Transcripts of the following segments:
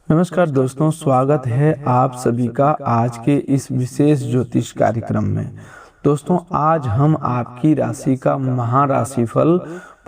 नमस्कार दोस्तों, स्वागत है आप सभी का आज के इस विशेष ज्योतिष कार्यक्रम में। दोस्तों, आज हम आपकी राशि का महाराशिफल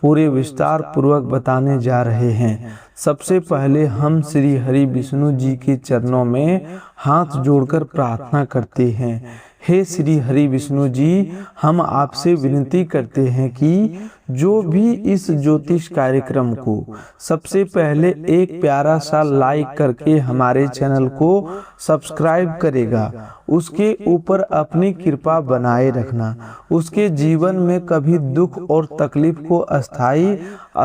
पूरे विस्तार पूर्वक बताने जा रहे हैं। सबसे पहले हम श्री हरि विष्णु जी के चरणों में हाथ जोड़कर प्रार्थना करते हैं। हे श्री हरि विष्णु जी, हम आपसे विनती करते हैं कि जो भी इस ज्योतिष कार्यक्रम को सबसे पहले एक प्यारा सा लाइक करके हमारे चैनल को सब्सक्राइब करेगा, उसके ऊपर अपनी कृपा बनाए रखना। उसके जीवन में कभी दुख और तकलीफ को अस्थायी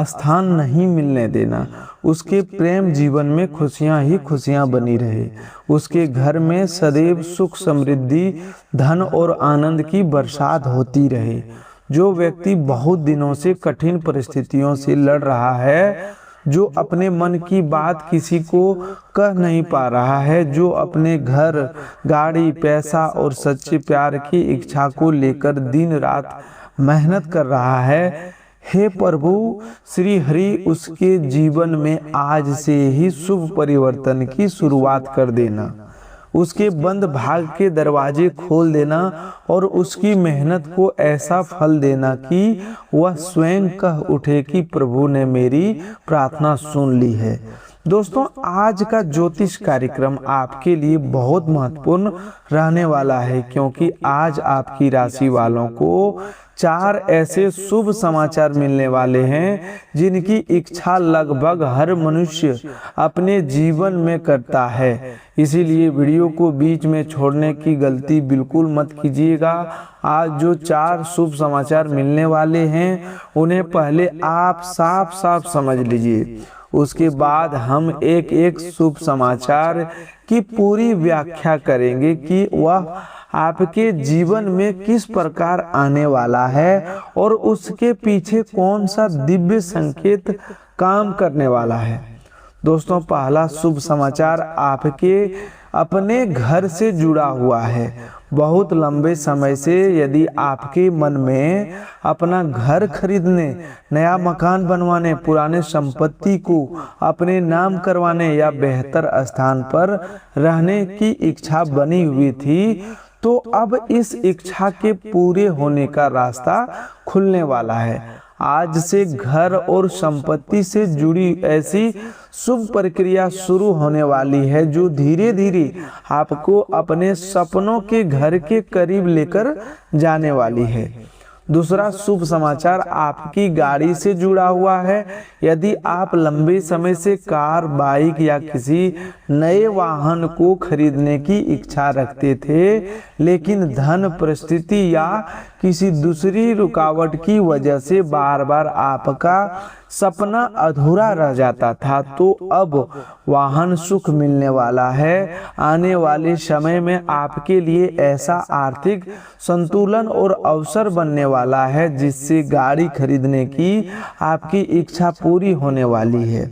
स्थान नहीं मिलने देना। उसके प्रेम जीवन में खुशियां ही खुशियां बनी रहे। उसके घर में सदैव सुख समृद्धि, धन और आनंद की बरसात होती रहे। जो व्यक्ति बहुत दिनों से कठिन परिस्थितियों से लड़ रहा है, जो अपने मन की बात किसी को कह नहीं पा रहा है, जो अपने घर, गाड़ी, पैसा और सच्चे प्यार की इच्छा को लेकर दिन रात मेहनत कर रहा है, हे प्रभु श्री हरि उसके जीवन में आज से ही शुभ परिवर्तन की शुरुआत कर देना। उसके बंद भाग के दरवाजे खोल देना और उसकी मेहनत को ऐसा फल देना कि वह स्वयं कह उठे कि प्रभु ने मेरी प्रार्थना सुन ली है। दोस्तों, आज का ज्योतिष कार्यक्रम आपके लिए बहुत महत्वपूर्ण रहने वाला है, क्योंकि आज आपकी राशि वालों को 4 ऐसे शुभ समाचार मिलने वाले हैं जिनकी इच्छा लगभग हर मनुष्य अपने जीवन में करता है। इसीलिए वीडियो को बीच में छोड़ने की गलती बिल्कुल मत कीजिएगा। आज जो 4 शुभ समाचार मिलने वाले हैं उन्हें पहले आप साफ साफ समझ लीजिए, उसके बाद हम एक एक शुभ समाचार की पूरी व्याख्या करेंगे कि वह आपके जीवन में किस प्रकार आने वाला है और उसके पीछे कौन सा दिव्य संकेत काम करने वाला है। दोस्तों, पहला शुभ समाचार आपके अपने घर से जुड़ा हुआ है। बहुत लंबे समय से यदि आपके मन में अपना घर खरीदने, नया मकान बनवाने, पुराने संपत्ति को अपने नाम करवाने या बेहतर स्थान पर रहने की इच्छा बनी हुई थी, तो अब इस इच्छा के पूरे होने का रास्ता खुलने वाला है। आज से घर और संपत्ति से जुड़ी ऐसी शुभ प्रक्रिया शुरू होने वाली है जो धीरे धीरे आपको अपने सपनों के घर के करीब लेकर जाने वाली है। दूसरा शुभ समाचार आपकी गाड़ी से जुड़ा हुआ है। यदि आप लंबे समय से कार, बाइक या किसी नए वाहन को खरीदने की इच्छा रखते थे, लेकिन धन, परिस्थिति या किसी दूसरी रुकावट की वजह से बार बार आपका सपना अधूरा रह जाता था, तो अब वाहन सुख मिलने वाला है। आने वाले समय में आपके लिए ऐसा आर्थिक संतुलन और अवसर बनने वाला है जिससे गाड़ी खरीदने की आपकी इच्छा पूरी होने वाली है।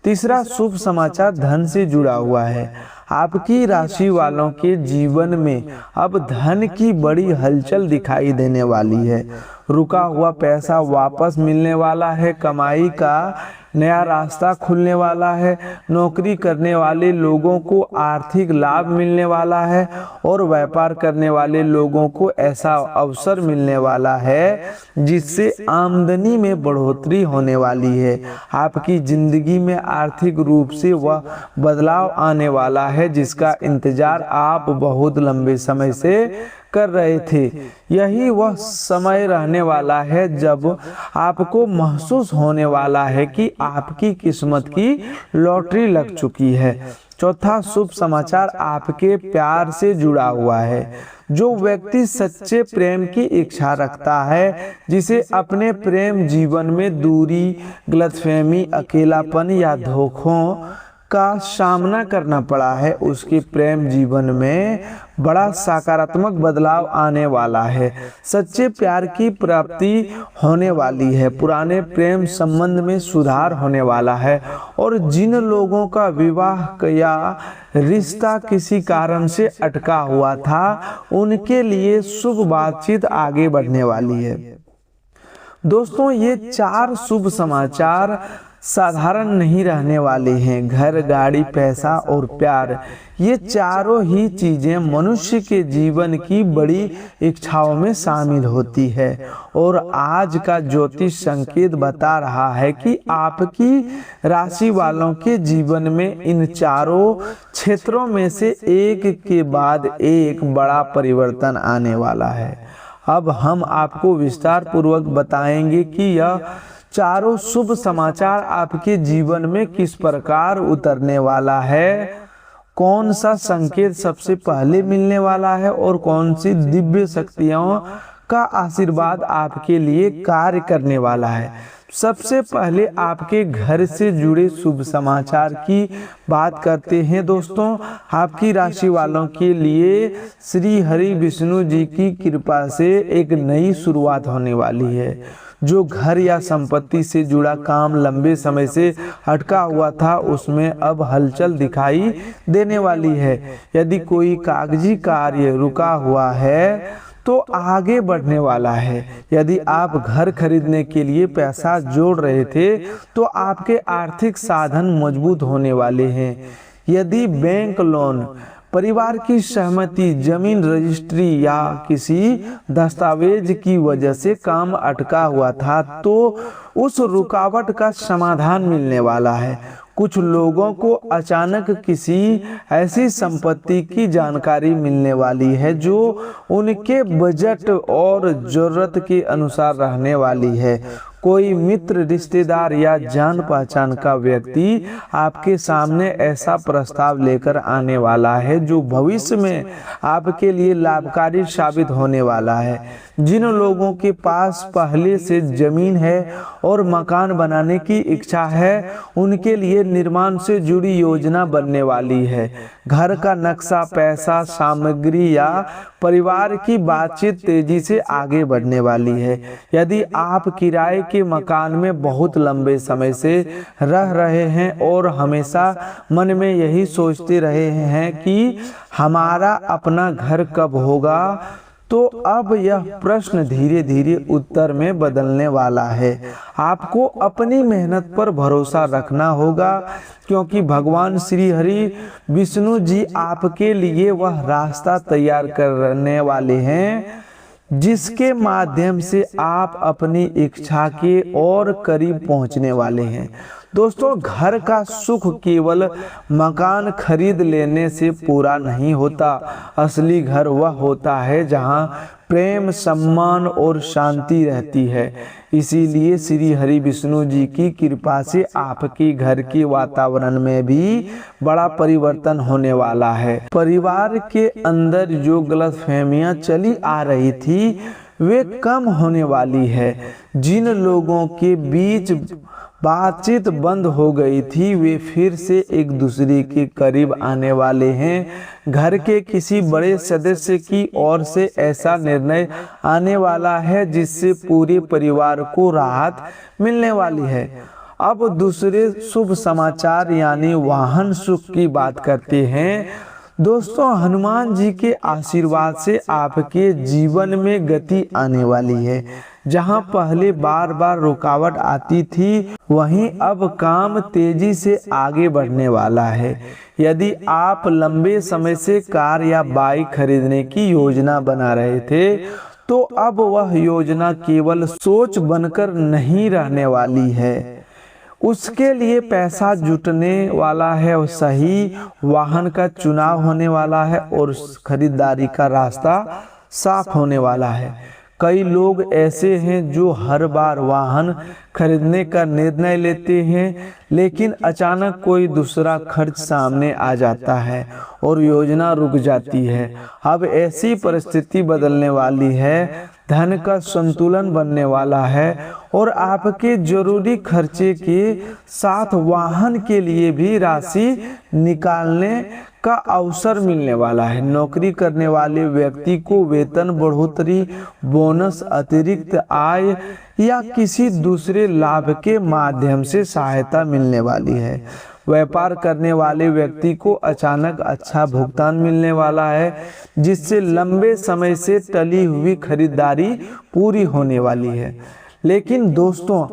तीसरा शुभ समाचार धन से जुड़ा हुआ है। आपकी राशि वालों के जीवन में अब धन की बड़ी हलचल दिखाई देने वाली है। रुका हुआ पैसा वापस मिलने वाला है, कमाई का नया रास्ता खुलने वाला है, नौकरी करने वाले लोगों को आर्थिक लाभ मिलने वाला है और व्यापार करने वाले लोगों को ऐसा अवसर मिलने वाला है जिससे आमदनी में बढ़ोतरी होने वाली है। आपकी जिंदगी में आर्थिक रूप से वह बदलाव आने वाला है जिसका इंतजार आप बहुत लंबे समय से कर रहे थे। यही वह समय रहने वाला है जब आपको महसूस होने वाला है कि आपकी किस्मत की लॉटरी लग चुकी है। चौथा शुभ समाचार आपके प्यार से जुड़ा हुआ है। जो व्यक्ति सच्चे प्रेम की इच्छा रखता है, जिसे अपने प्रेम जीवन में दूरी, गलतफहमी, अकेलापन या धोखों का सामना करना पड़ा है, उसके प्रेम जीवन में बड़ा सकारात्मक बदलाव आने वाला है। सच्चे प्यार की प्राप्ति होने वाली है। पुराने प्रेम संबंध में सुधार होने वाला है और जिन लोगों का विवाह या रिश्ता किसी कारण से अटका हुआ था, उनके लिए शुभ बातचीत आगे बढ़ने वाली है। दोस्तों, ये 4 शुभ समाचार साधारण नहीं रहने वाले हैं। घर, गाड़ी, पैसा और प्यार, ये चारों ही चीजें मनुष्य के जीवन की बड़ी इच्छाओं में शामिल होती है। और आज का ज्योतिष संकेत बता रहा है कि आपकी राशि वालों के जीवन में इन चारों क्षेत्रों में से एक के बाद एक बड़ा परिवर्तन आने वाला है। अब हम आपको विस्तार पूर्वक बताएंगे कि यह चारों शुभ समाचार आपके जीवन में किस प्रकार उतरने वाला है, कौन सा संकेत सबसे पहले मिलने वाला है और कौन सी दिव्य शक्तियों का आशीर्वाद आपके लिए कार्य करने वाला है। सबसे पहले आपके घर से जुड़े शुभ समाचार की बात करते हैं। दोस्तों, आपकी राशि वालों के लिए श्री हरि विष्णु जी की कृपा से एक नई शुरुआत होने वाली है। जो घर या संपत्ति से जुड़ा काम लंबे समय से अटका हुआ था, उसमें अब हलचल दिखाई देने वाली है। यदि कोई कागजी कार्य रुका हुआ है तो आगे बढ़ने वाला है। यदि आप घर खरीदने के लिए पैसा जोड़ रहे थे तो आपके आर्थिक साधन मजबूत होने वाले हैं। यदि बैंक लोन, परिवार की सहमति, जमीन रजिस्ट्री या किसी दस्तावेज की वजह से काम अटका हुआ था तो उस रुकावट का समाधान मिलने वाला है। कुछ लोगों को अचानक किसी ऐसी संपत्ति की जानकारी मिलने वाली है जो उनके बजट और जरूरत के अनुसार रहने वाली है। कोई मित्र, रिश्तेदार या जान पहचान का व्यक्ति आपके सामने ऐसा प्रस्ताव लेकर आने वाला है जो भविष्य में आपके लिए लाभकारी साबित होने वाला है। जिन लोगों के पास पहले से जमीन है और मकान बनाने की इच्छा है, उनके लिए निर्माण से जुड़ी योजना बनने वाली है। घर का नक्शा, पैसा, सामग्री या परिवार की बातचीत तेजी से आगे बढ़ने वाली है। यदि आप किराए के मकान में बहुत लंबे समय से रह रहे हैं और हमेशा मन में यही सोचते रहे हैं कि हमारा अपना घर कब होगा, तो अब यह प्रश्न धीरे धीरे उत्तर में बदलने वाला है। आपको अपनी मेहनत पर भरोसा रखना होगा क्योंकि भगवान श्री हरि विष्णु जी आपके लिए वह रास्ता तैयार करने वाले हैं जिसके माध्यम से आप अपनी इच्छा के और करीब पहुंचने वाले हैं। दोस्तों, घर का सुख केवल मकान खरीद लेने से पूरा नहीं होता। असली घर वह होता है जहां प्रेम, सम्मान और शांति रहती है। इसीलिए श्री हरि विष्णु जी की कृपा से आपके घर के वातावरण में भी बड़ा परिवर्तन होने वाला है। परिवार के अंदर जो गलतफहमियां चली आ रही थी वे कम होने वाली है। जिन लोगों के बीच बातचीत बंद हो गई थी वे फिर से एक दूसरे के करीब आने वाले हैं। घर के किसी बड़े सदस्य की ओर से ऐसा निर्णय आने वाला है जिससे पूरे परिवार को राहत मिलने वाली है। अब दूसरे शुभ समाचार यानी वाहन सुख की बात करते हैं। दोस्तों, हनुमान जी के आशीर्वाद से आपके जीवन में गति आने वाली है। जहां पहले बार बार रुकावट आती थी वहीं अब काम तेजी से आगे बढ़ने वाला है। यदि आप लंबे समय से कार या बाइक खरीदने की योजना बना रहे थे तो अब वह योजना केवल सोच बनकर नहीं रहने वाली है। उसके लिए पैसा जुटने वाला है और सही वाहन का चुनाव होने वाला है और खरीदारी का रास्ता साफ होने वाला है। कई लोग ऐसे हैं जो हर बार वाहन खरीदने का निर्णय लेते हैं लेकिन अचानक कोई दूसरा खर्च सामने आ जाता है और योजना रुक जाती है। अब ऐसी परिस्थिति बदलने वाली है, धन का संतुलन बनने वाला है और आपके जरूरी खर्चे के साथ वाहन के लिए भी राशि निकालने का अवसर मिलने वाला है। नौकरी करने वाले व्यक्ति को वेतन बढ़ोतरी, बोनस, अतिरिक्त आय या किसी दूसरे लाभ के माध्यम से सहायता मिलने वाली है। व्यापार करने वाले व्यक्ति को अचानक अच्छा भुगतान मिलने वाला है जिससे लंबे समय से टली हुई खरीदारी पूरी होने वाली है। लेकिन दोस्तों,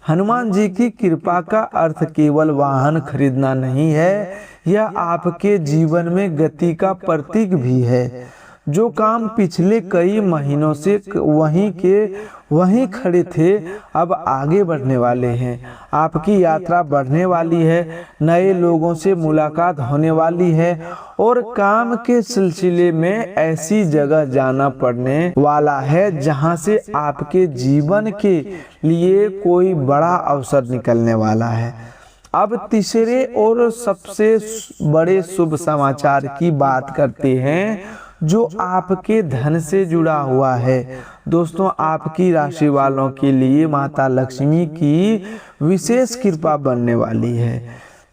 हनुमान जी की कृपा का अर्थ केवल वाहन खरीदना नहीं है, यह आपके जीवन में गति का प्रतीक भी है। जो काम पिछले कई महीनों से वहीं खड़े थे, अब आगे बढ़ने वाले हैं। आपकी यात्रा बढ़ने वाली है, नए लोगों से मुलाकात होने वाली है और काम के सिलसिले में ऐसी जगह जाना पड़ने वाला है जहां से आपके जीवन के लिए कोई बड़ा अवसर निकलने वाला है। अब तीसरे और सबसे बड़े शुभ समाचार की बात करते हैं, जो आपके धन से जुड़ा हुआ है। दोस्तों, आपकी राशि वालों के लिए माता लक्ष्मी की विशेष कृपा बनने वाली है।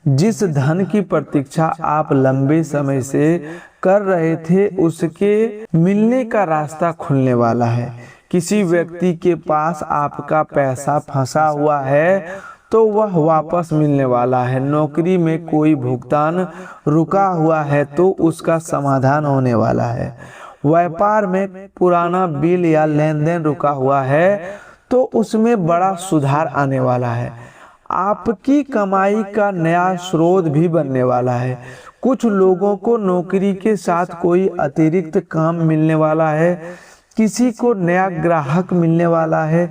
जिस धन की प्रतीक्षा आप लंबे समय से कर रहे थे, उसके मिलने का रास्ता खुलने वाला है। किसी व्यक्ति के पास आपका पैसा फंसा हुआ है तो वह वापस मिलने वाला है। नौकरी में कोई भुगतान रुका हुआ है तो उसका समाधान होने वाला है। व्यापार में पुराना बिल या लेन देन रुका हुआ है तो उसमें बड़ा सुधार आने वाला है। आपकी कमाई का नया स्रोत भी बनने वाला है। कुछ लोगों को नौकरी के साथ कोई अतिरिक्त काम मिलने वाला है, किसी को नया ग्राहक मिलने वाला है,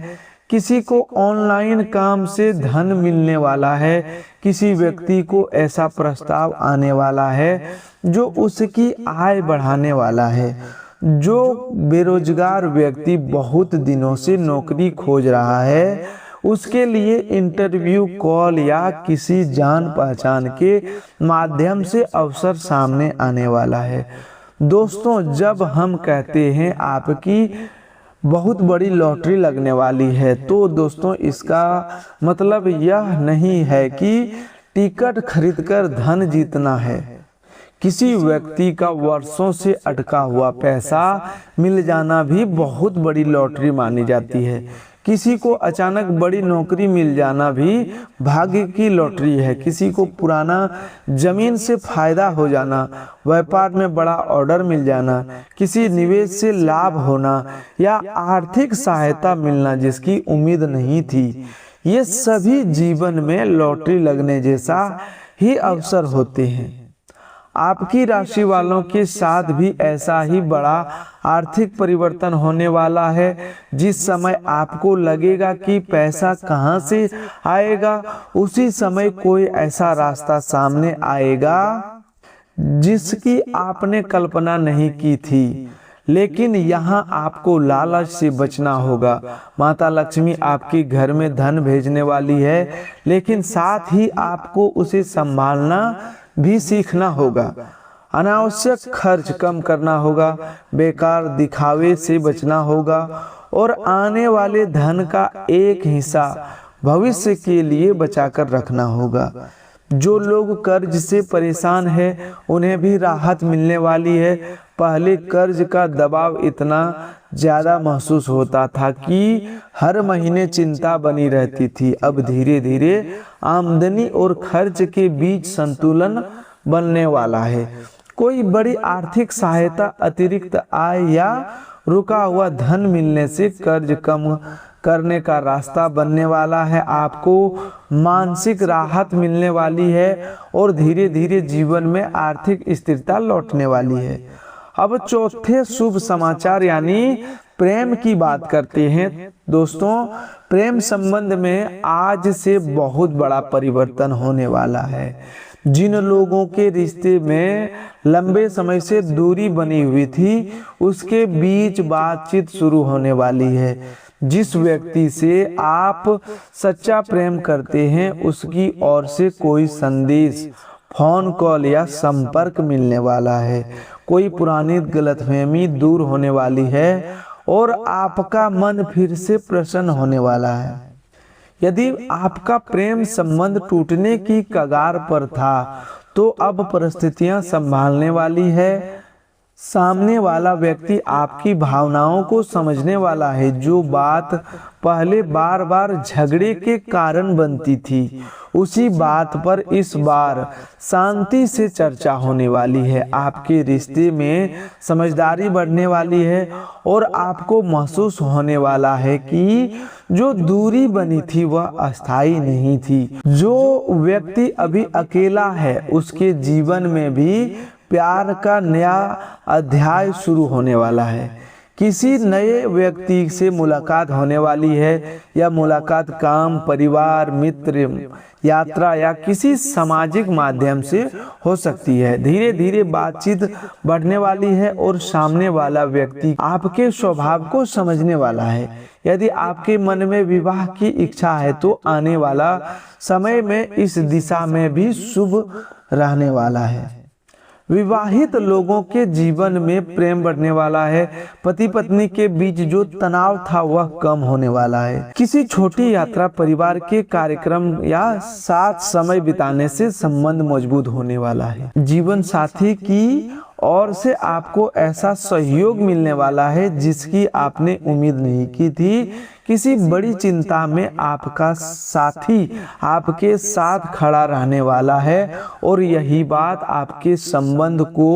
किसी को ऑनलाइन काम से धन मिलने वाला है, किसी व्यक्ति को ऐसा प्रस्ताव आने वाला है जो उसकी आय बढ़ाने वाला है। जो बेरोजगार व्यक्ति बहुत दिनों से नौकरी खोज रहा है, उसके लिए इंटरव्यू कॉल या किसी जान पहचान के माध्यम से अवसर सामने आने वाला है। दोस्तों, जब हम कहते हैं आपकी बहुत बड़ी लॉटरी लगने वाली है, तो दोस्तों इसका मतलब यह नहीं है कि टिकट खरीदकर धन जीतना है। किसी व्यक्ति का वर्षों से अटका हुआ पैसा मिल जाना भी बहुत बड़ी लॉटरी मानी जाती है। किसी को अचानक बड़ी नौकरी मिल जाना भी भाग्य की लॉटरी है। किसी को पुराना जमीन से फायदा हो जाना, व्यापार में बड़ा ऑर्डर मिल जाना, किसी निवेश से लाभ होना या आर्थिक सहायता मिलना जिसकी उम्मीद नहीं थी, ये सभी जीवन में लॉटरी लगने जैसा ही अवसर होते हैं। आपकी राशि वालों के साथ भी ऐसा ही बड़ा आर्थिक परिवर्तन होने वाला है। जिस समय आपको लगेगा कि पैसा कहां से आएगा, उसी समय कोई ऐसा रास्ता सामने आएगा जिसकी आपने कल्पना नहीं की थी। लेकिन यहाँ आपको लालच से बचना होगा। माता लक्ष्मी आपके घर में धन भेजने वाली है, लेकिन साथ ही आपको उसे संभालना भी सीखना होगा। अनावश्यक खर्च कम करना होगा, बेकार दिखावे से बचना होगा और आने वाले धन का एक हिस्सा भविष्य के लिए बचाकर रखना होगा। जो लोग कर्ज से परेशान हैं, उन्हें भी राहत मिलने वाली है। पहले कर्ज का दबाव इतना ज्यादा महसूस होता था कि हर महीने चिंता बनी रहती थी। अब धीरे धीरे आमदनी और खर्च के बीच संतुलन बनने वाला है। कोई बड़ी आर्थिक सहायता, अतिरिक्त आय या रुका हुआ धन मिलने से कर्ज कम करने का रास्ता बनने वाला है। आपको मानसिक राहत मिलने वाली है और धीरे धीरे जीवन में आर्थिक स्थिरता लौटने वाली है। अब चौथे शुभ समाचार यानी प्रेम की बात करते हैं। दोस्तों, प्रेम संबंध में आज से बहुत बड़ा परिवर्तन होने वाला है। जिन लोगों के रिश्ते में लंबे समय से दूरी बनी हुई थी, उसके बीच बातचीत शुरू होने वाली है। जिस व्यक्ति से आप सच्चा प्रेम करते हैं, उसकी ओर से कोई संदेश, फोन कॉल या संपर्क मिलने वाला है। कोई पुरानी गलतफहमी दूर होने वाली है और आपका मन फिर से प्रसन्न होने वाला है। यदि आपका प्रेम संबंध टूटने की कगार पर था, तो अब परिस्थितियां संभालने वाली है। सामने वाला व्यक्ति आपकी भावनाओं को समझने वाला है। जो बात पहले बार बार झगड़े के कारण बनती थी, उसी बात पर इस बार शांति से चर्चा होने वाली है। आपके रिश्ते में समझदारी बढ़ने वाली है और आपको महसूस होने वाला है कि जो दूरी बनी थी वह अस्थायी नहीं थी। जो व्यक्ति अभी अकेला है, उसके जीवन में भी प्यार का नया अध्याय शुरू होने वाला है। किसी नए व्यक्ति से मुलाकात होने वाली है। यह मुलाकात काम, परिवार, मित्र, यात्रा या किसी सामाजिक माध्यम से हो सकती है। धीरे धीरे बातचीत बढ़ने वाली है और सामने वाला व्यक्ति आपके स्वभाव को समझने वाला है। यदि आपके मन में विवाह की इच्छा है तो आने वाला समय में इस दिशा में भी शुभ रहने वाला है। विवाहित लोगों के जीवन में प्रेम बढ़ने वाला है। पति पत्नी के बीच जो तनाव था वह कम होने वाला है। किसी छोटी यात्रा, परिवार के कार्यक्रम या साथ समय बिताने से संबंध मजबूत होने वाला है। जीवन साथी की ओर से आपको ऐसा सहयोग मिलने वाला है जिसकी आपने उम्मीद नहीं की थी। किसी बड़ी चिंता में आपका साथी आपके साथ खड़ा रहने वाला है और यही बात आपके संबंध को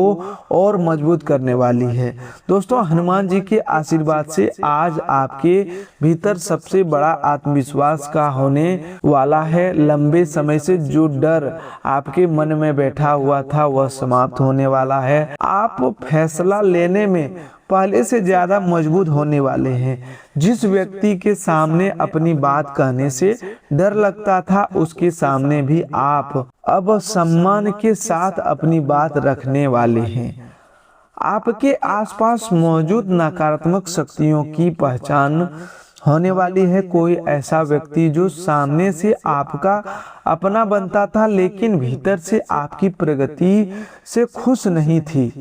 और मजबूत करने वाली है। दोस्तों, हनुमान जी के आशीर्वाद से आज आपके भीतर सबसे बड़ा आत्मविश्वास का होने वाला है। लंबे समय से जो डर आपके मन में बैठा हुआ था वह समाप्त होने वाला है। आप फैसला लेने में पहले से ज्यादा मजबूत होने वाले हैं। जिस व्यक्ति के सामने अपनी बात कहने से डर लगता था, उसके सामने भी आप अब सम्मान के साथ अपनी बात रखने वाले हैं। आपके आसपास मौजूद नकारात्मक शक्तियों की पहचान होने वाली है। कोई ऐसा व्यक्ति जो सामने से आपका अपना बनता था लेकिन भीतर से आपकी प्रगति से खुश नहीं थी,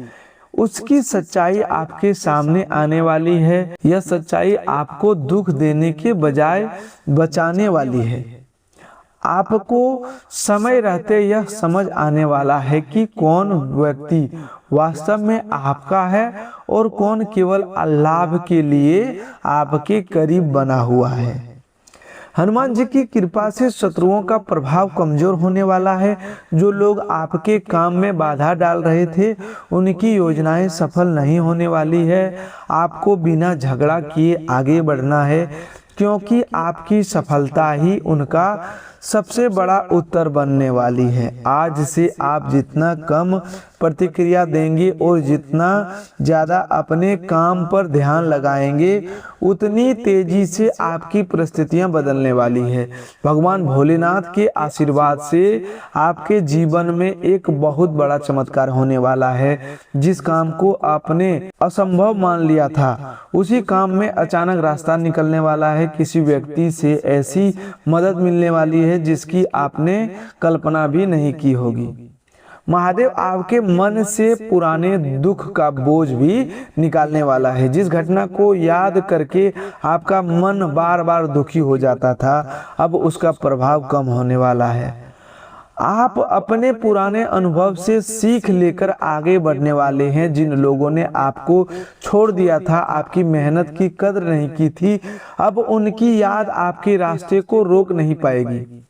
उसकी सच्चाई आपके सामने आने वाली है। यह सच्चाई आपको दुख देने के बजाय बचाने वाली है। आपको समय रहते यह समझ आने वाला है कि कौन व्यक्ति वास्तव में आपका है और कौन केवल लाभ के लिए आपके करीब बना हुआ है। हनुमान जी की कृपा से शत्रुओं का प्रभाव कमजोर होने वाला है। जो लोग आपके काम में बाधा डाल रहे थे, उनकी योजनाएं सफल नहीं होने वाली है। आपको बिना झगड़ा किए आगे बढ़ना है, क्योंकि आपकी सफलता ही उनका सबसे बड़ा उत्तर बनने वाली है। आज से आप जितना कम प्रतिक्रिया देंगे और जितना ज़्यादा अपने काम पर ध्यान लगाएंगे, उतनी तेजी से आपकी परिस्थितियां बदलने वाली है। भगवान भोलेनाथ के आशीर्वाद से आपके जीवन में एक बहुत बड़ा चमत्कार होने वाला है। जिस काम को आपने असंभव मान लिया था, उसी काम में अचानक रास्ता निकलने वाला है। किसी व्यक्ति से ऐसी मदद मिलने वाली है जिसकी आपने कल्पना भी नहीं की होगी। महादेव आपके मन से पुराने दुख का बोझ भी निकालने वाला है। जिस घटना को याद करके आपका मन बार बार दुखी हो जाता था, अब उसका प्रभाव कम होने वाला है। आप अपने पुराने अनुभव से सीख लेकर आगे बढ़ने वाले हैं। जिन लोगों ने आपको छोड़ दिया था, आपकी मेहनत की कदर नहीं की थी, अब उनकी याद आपके रास्ते को रोक नहीं पाएगी।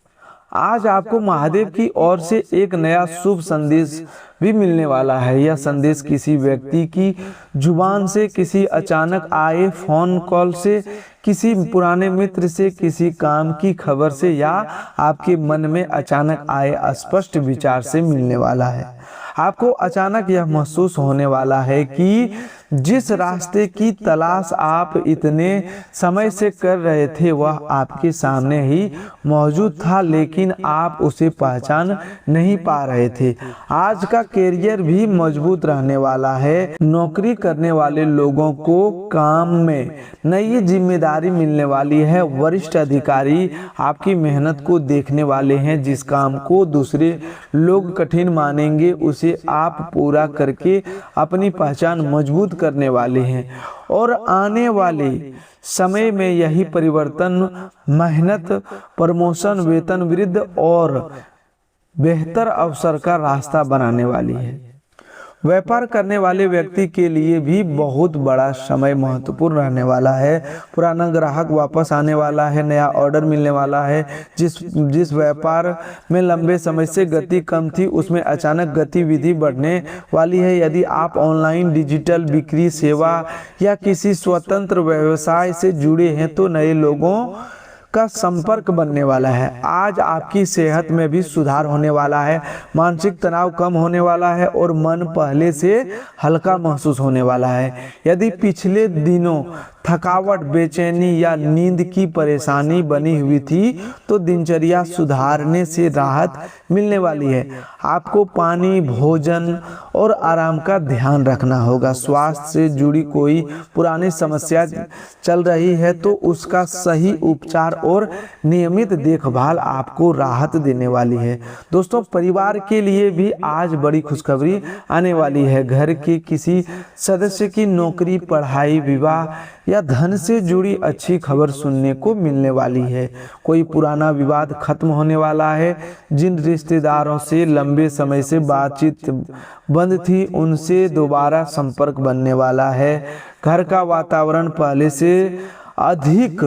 आज आपको महादेव की ओर से एक नया शुभ संदेश भी मिलने वाला है। यह संदेश किसी व्यक्ति की जुबान से, किसी अचानक आए फोन कॉल से, किसी पुराने मित्र से, किसी काम की खबर से या आपके मन में अचानक आए स्पष्ट विचार से मिलने वाला है। आपको अचानक यह महसूस होने वाला है कि जिस रास्ते की तलाश आप इतने समय से कर रहे थे वह आपके सामने ही मौजूद था, लेकिन आप उसे पहचान नहीं पा रहे थे। आज का करियर भी मजबूत रहने वाला है। नौकरी करने वाले लोगों को काम में नई जिम्मेदारी मिलने वाली है। वरिष्ठ अधिकारी आपकी मेहनत को देखने वाले हैं। जिस काम को दूसरे लोग कठिन मानेंगे, उसे आप पूरा करके अपनी पहचान मजबूत करने वाले हैं। और आने वाले समय में यही परिवर्तन मेहनत, प्रमोशन, वेतन वृद्धि और बेहतर अवसर का रास्ता बनाने वाली है। व्यापार करने वाले व्यक्ति के लिए भी बहुत बड़ा समय महत्वपूर्ण रहने वाला है। पुराना ग्राहक वापस आने वाला है, नया ऑर्डर मिलने वाला है। जिस व्यापार में लंबे समय से गति कम थी उसमें अचानक गतिविधि बढ़ने वाली है। यदि आप ऑनलाइन डिजिटल बिक्री सेवा या किसी स्वतंत्र व्यवसाय से जुड़े हैं तो नए लोगों का संपर्क बनने वाला है। आज आपकी सेहत में भी सुधार होने वाला है, मानसिक तनाव कम होने वाला है और मन पहले से हल्का महसूस होने वाला है। यदि पिछले दिनों थकावट, बेचैनी या नींद की परेशानी बनी हुई थी तो दिनचर्या सुधारने से राहत मिलने वाली है। आपको पानी, भोजन और आराम का ध्यान रखना होगा। स्वास्थ्य से जुड़ी कोई पुरानी समस्या चल रही है तो उसका सही उपचार और नियमित देखभाल आपको राहत देने वाली है। दोस्तों, परिवार के लिए भी आज बड़ी खुशखबरी आने वाली है। घर के किसी सदस्य की नौकरी, पढ़ाई, विवाह या धन से जुड़ी अच्छी खबर सुनने को मिलने वाली है। कोई पुराना विवाद खत्म होने वाला है। जिन रिश्तेदारों से लंबे समय से बातचीत बंद थी उनसे दोबारा संपर्क बनने वाला है। घर का वातावरण पहले से अधिक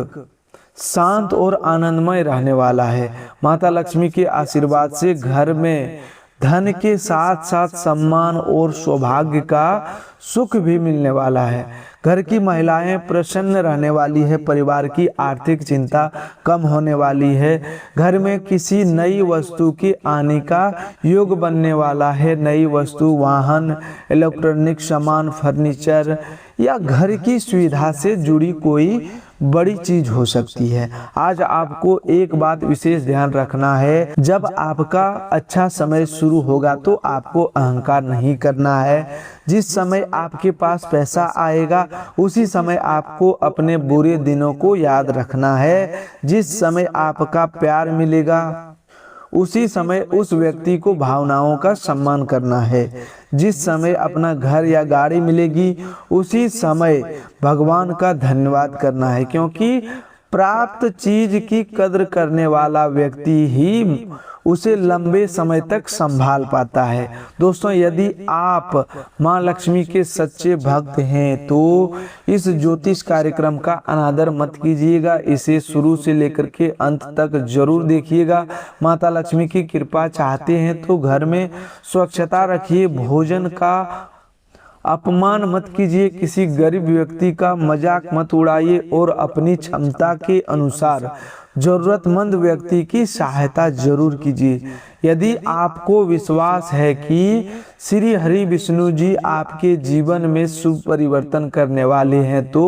शांत और आनंदमय रहने वाला है। माता लक्ष्मी के आशीर्वाद से घर में धन के साथ साथ सम्मान और सौभाग्य का सुख भी मिलने वाला है। घर की महिलाएं प्रसन्न रहने वाली है। परिवार की आर्थिक चिंता कम होने वाली है। घर में किसी नई वस्तु के आने का योग बनने वाला है। नई वस्तु, वाहन, इलेक्ट्रॉनिक सामान, फर्नीचर या घर की सुविधा से जुड़ी कोई बड़ी चीज हो सकती है। आज आपको एक बात विशेष ध्यान रखना है, जब आपका अच्छा समय शुरू होगा तो आपको अहंकार नहीं करना है। जिस समय आपके पास पैसा आएगा उसी समय आपको अपने बुरे दिनों को याद रखना है। जिस समय आपका प्यार मिलेगा उसी समय उस व्यक्ति को भावनाओं का सम्मान करना है। जिस समय अपना घर या गाड़ी मिलेगी उसी समय भगवान का धन्यवाद करना है, क्योंकि प्राप्त चीज की कद्र करने वाला व्यक्ति ही उसे लंबे समय तक संभाल पाता है। दोस्तों, यदि आप मां लक्ष्मी के सच्चे भक्त हैं तो इस ज्योतिष कार्यक्रम का अनादर मत कीजिएगा। इसे शुरू से लेकर के अंत तक जरूर देखिएगा। माता लक्ष्मी की कृपा चाहते हैं तो घर में स्वच्छता रखिए, भोजन का अपमान मत कीजिए, किसी गरीब व्यक्ति का मजाक मत उड़ाइए और अपनी क्षमता के अनुसार जरूरतमंद व्यक्ति की सहायता जरूर कीजिए। यदि आपको विश्वास है कि श्री हरि विष्णु जी आपके जीवन में शुभ परिवर्तन करने वाले हैं तो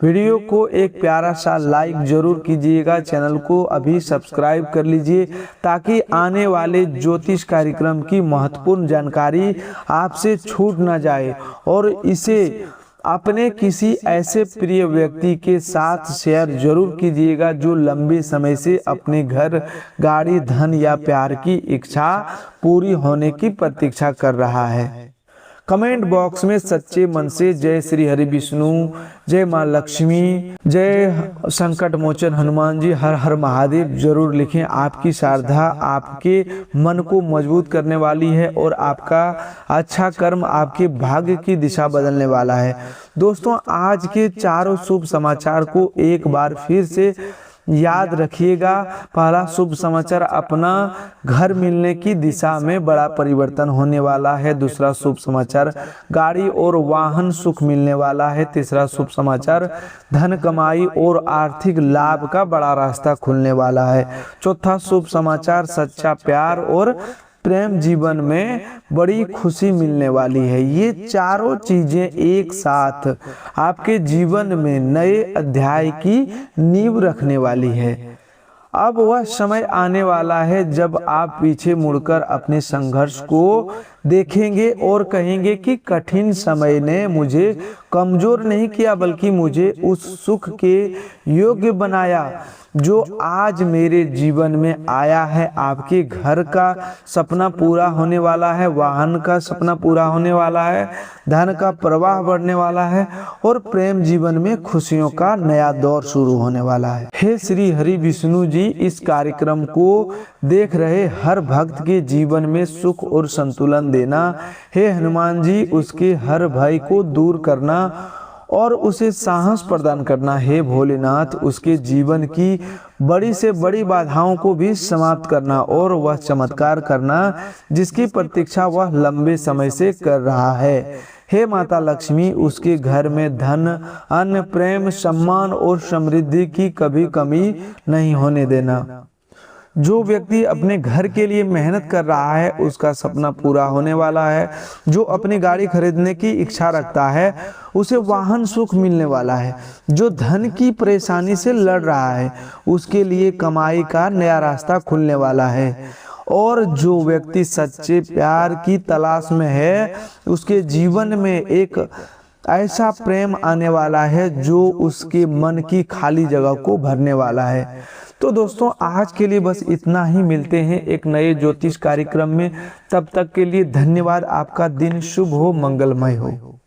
वीडियो को एक प्यारा सा लाइक जरूर कीजिएगा। चैनल को अभी सब्सक्राइब कर लीजिए ताकि आने वाले ज्योतिष कार्यक्रम की महत्वपूर्ण जानकारी आपसे छूट न जाए और इसे अपने किसी ऐसे प्रिय व्यक्ति के साथ शेयर जरूर कीजिएगा जो लंबे समय से अपने घर, गाड़ी, धन या प्यार की इच्छा पूरी होने की प्रतीक्षा कर रहा है। कमेंट बॉक्स में सच्चे मन से जय श्री हरि विष्णु, जय मां लक्ष्मी, जय संकट मोचन हनुमान जी, हर हर महादेव जरूर लिखें। आपकी श्रद्धा आपके मन को मजबूत करने वाली है और आपका अच्छा कर्म आपके भाग्य की दिशा बदलने वाला है। दोस्तों, आज के चारों शुभ समाचार को एक बार फिर से याद रखिएगा। पहला शुभ समाचार, अपना घर मिलने की दिशा में बड़ा परिवर्तन होने वाला है। दूसरा शुभ समाचार, गाड़ी और वाहन सुख मिलने वाला है। तीसरा शुभ समाचार, धन कमाई और आर्थिक लाभ का बड़ा रास्ता खुलने वाला है। चौथा शुभ समाचार, सच्चा प्यार और प्रेम जीवन में बड़ी खुशी मिलने वाली है। ये चारों चीजें एक साथ आपके जीवन में नए अध्याय की नींव रखने वाली है। अब वह समय आने वाला है जब आप पीछे मुड़कर अपने संघर्ष को देखेंगे और कहेंगे कि कठिन समय ने मुझे कमजोर नहीं किया बल्कि मुझे उस सुख के योग्य बनाया जो आज मेरे जीवन में आया है। आपके घर का सपना पूरा होने वाला है, वाहन का सपना पूरा होने वाला है, धन का प्रवाह बढ़ने वाला है और प्रेम जीवन में खुशियों का नया दौर शुरू होने वाला है। हे श्री हरि विष्णु जी, इस कार्यक्रम को देख रहे हर भक्त के जीवन में सुख और संतुलन देना। हे हनुमान जी, उसके हर भय को दूर करना और उसे साहस प्रदान करना। हे भोलेनाथ, उसके जीवन की बड़ी से बड़ी बाधाओं को भी समाप्त करना और वह चमत्कार करना जिसकी प्रतीक्षा वह लंबे समय से कर रहा है। हे माता लक्ष्मी, उसके घर में धन, अन्न, प्रेम, सम्मान और समृद्धि की कभी कमी नहीं होने देना। जो व्यक्ति अपने घर के लिए मेहनत कर रहा है उसका सपना पूरा होने वाला है। जो अपनी गाड़ी खरीदने की इच्छा रखता है उसे वाहन सुख मिलने वाला है। जो धन की परेशानी से लड़ रहा है उसके लिए कमाई का नया रास्ता खुलने वाला है। और जो व्यक्ति सच्चे प्यार की तलाश में है उसके जीवन में एक ऐसा प्रेम आने वाला है जो उसके मन की खाली जगह को भरने वाला है। तो दोस्तों, आज के लिए बस इतना ही। मिलते हैं एक नए ज्योतिष कार्यक्रम में। तब तक के लिए धन्यवाद। आपका दिन शुभ हो, मंगलमय हो।